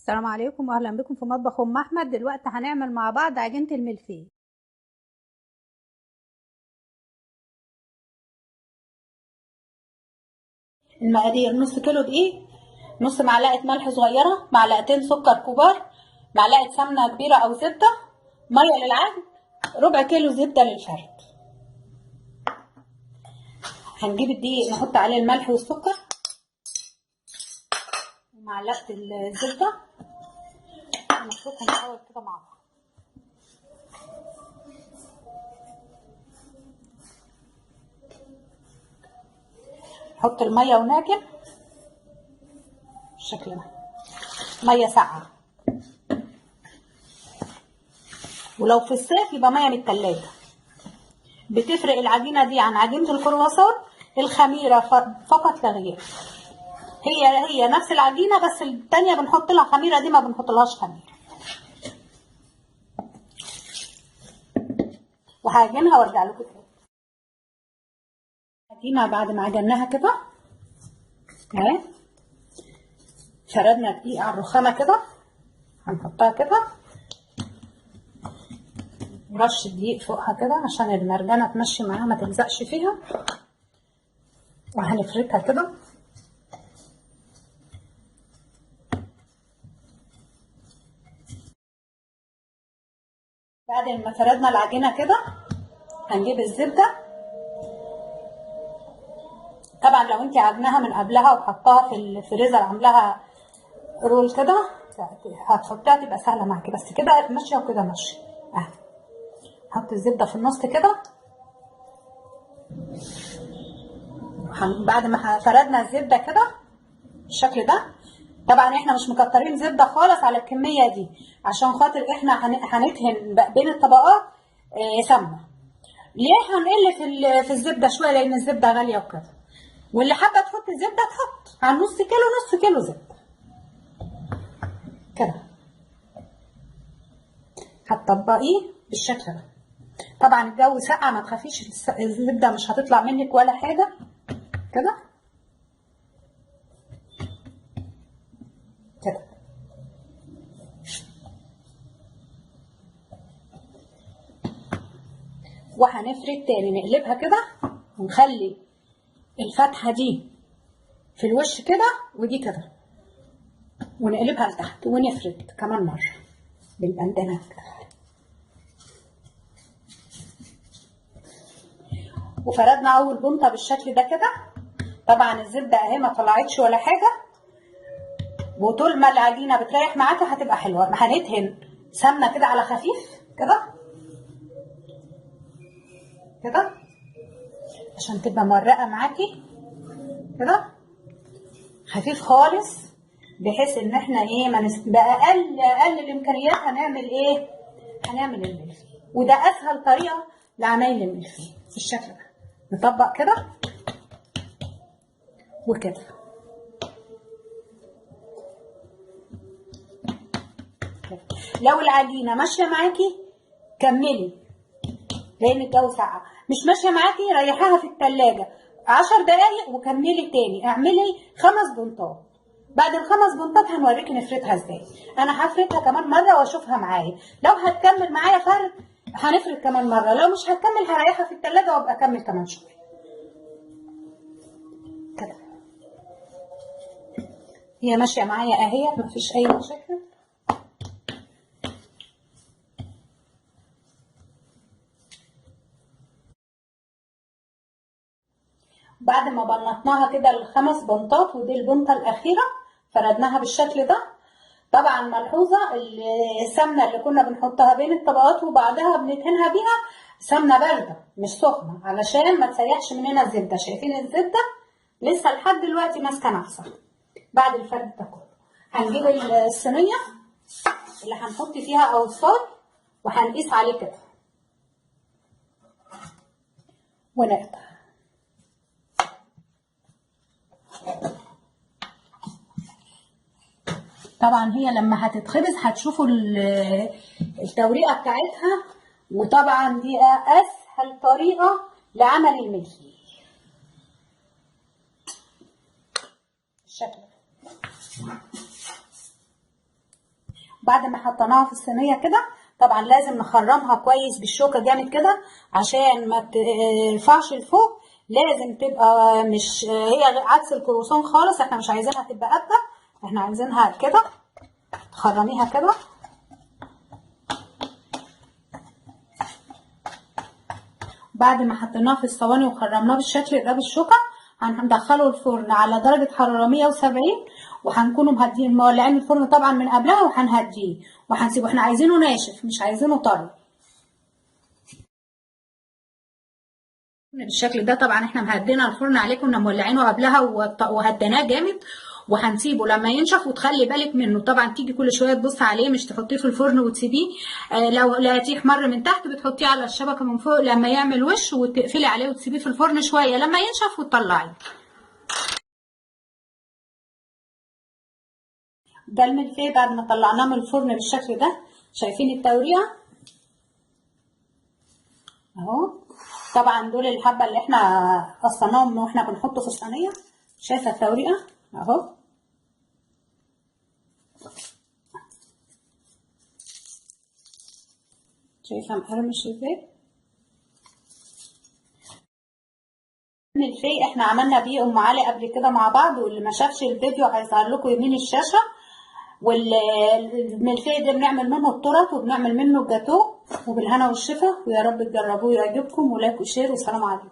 السلام عليكم واهلا بكم في مطبخ ام احمد. دلوقتي هنعمل مع بعض عجينه الملفيه. المقادير: نص كيلو دقيق، نص معلقه ملح صغيره، معلقتين سكر كبار، معلقه سمنه كبيره او زبده، ميه للعجن، ربع كيلو زبده للفرد. هنجيب الدقيق نحط عليه الملح والسكر ومعلقه الزبده ونخلطهم الاول كده مع بعض. نحط الميه ونعجن بالشكل ده، ميه ساقعه، ولو في الصيف يبقى ميه من التلاجة. بتفرق العجينه دي عن عجينه الكرواسون الخميره فقط لا غير. هي نفس العجينه، بس التانية بنحط لها خميره، دي ما بنحط لهاش خميره. وهعجنها وارجع لكم تاني. العجينه بعد ما عجناها كده اهي، فردنا دقيق على الرخامه كده، هنحطها كده ورش دقيق فوقها كده عشان المرجنه تمشي معاها ما تلزقش فيها، وهنفردها كده. بعد ما فردنا العجينه كده هنجيب الزبده. طبعا لو انت عجناها من قبلها وحطاها في الفريزر عاملاها رول كده هتحطيها تبقى سهله معاكي، بس كده ماشيه وكده ماشيه اهي. نحط الزبده في النص كده. بعد ما فردنا الزبده كده بالشكل ده، طبعا احنا مش مكترين زبده خالص على الكميه دي عشان خاطر احنا هندهن بين الطبقات سمنه. ليه هنقل في الزبده شويه؟ لان الزبده غاليه وكده، واللي حابه تحط زبده تحط على نص كيلو، نص كيلو زبده كده. هتطبقيه بالشكل ده. طبعا الجو ساقع، ما تخافيش، الزبده مش هتطلع منك ولا حاجه كده كده. وهنفرد تاني، نقلبها كده ونخلي الفتحه دي في الوش كده ودي كده، ونقلبها لتحت ونفرد كمان مره بالبندانه كده. وفردنا اول بنطه بالشكل ده كده. طبعا الزبده اهي ما طلعتش ولا حاجه، وطول ما العجينه بتريح معاكي هتبقى حلوه. هندهن سمنه كده على خفيف كده كده عشان تبقى مورقه معاكي كده خفيف خالص، بحيث ان احنا ايه ما باقل الامكانيات هنعمل ايه، هنعمل الملفيه. وده اسهل طريقه لعمايل الملفيه بالشكل ده. نطبق كده وكده. لو العجينه ماشيه معاكي كملي، لان الجو ساقع. مش ماشيه معاكي ريحيها في التلاجة 10 دقايق وكملي تاني. اعملي 5 بنطات. بعد ال5 بنطات هنوريكي نفردها ازاي. انا هفردها كمان مره واشوفها معايا. لو هتكمل معايا فرد هنفرد كمان مره، لو مش هتكمل هريحها في التلاجة وابقى اكمل كمان شويه كده. هي ماشيه معايا اهي، مفيش اي مشاكل. بعد ما بنطناها كده ال5 بنطات ودي البنطه الاخيره فردناها بالشكل ده. طبعا ملحوظه، السمنه اللي كنا بنحطها بين الطبقات وبعدها بندهنها بيها سمنه بارده مش سخنه، علشان ما تسيحش مننا الزبده. شايفين الزبده لسه لحد دلوقتي ماسكه نفسها بعد الفرد ده كله. هنجيب الصينيه اللي هنحط فيها او الصاج وهنقيس عليه كده ونقطع. طبعا هي لما هتتخبز هتشوفوا التوريقه بتاعتها، وطبعا دي اسهل طريقه لعمل الملفيه بالشكل ده. بعد ما حطيناها في الصينيه كده، طبعا لازم نخرمها كويس بالشوكه جامد كده عشان ما ترفعش لفوق. لازم تبقى مش هي عكس الكروسون خالص، احنا مش عايزينها تبقى قابله، احنا عايزينها كده. تخرميها كده. بعد ما حطيناه في الصواني وخرمناه بالشكل ده بالشوكه، هندخله الفرن على درجه حراره 170، وهنكونوا مهدين مولعين الفرن طبعا من قبلها، وهنهديه وهنسيبه. احنا عايزينه ناشف مش عايزينه طري بالشكل ده. طبعا احنا مهدينا الفرن عليه، كنا مولعينه قبلها وهديناه جامد، وهنسيبه لما ينشف. وتخلي بالك منه طبعا، تيجي كل شويه تبص عليه، مش تحطيه في الفرن وتسيبيه. لو لقيتيه احمر من تحت بتحطيه على الشبكه من فوق لما يعمل وش، وتقفلي عليه وتسيبيه في الفرن شويه لما ينشف وتطلعيه. ده الملفيه بعد ما طلعناه من الفرن بالشكل ده. شايفين التوريقه اهو. طبعا دول الحبه اللي احنا قصناهم واحنا بنحطه في الصينيه. شايفه التوريقه اهو. شايفه مقرمش ازاي. الملفيه احنا عملنا بيه ام علي قبل كده مع بعض، واللي ما شافش الفيديو هيظهر لكم يمين الشاشه. والملفيه ده بنعمل منه التورت وبنعمل منه الجاتو. وبالهنا والشفا، ويا رب تجربوه يعجبكم، ولايك وشير، والسلام عليكم.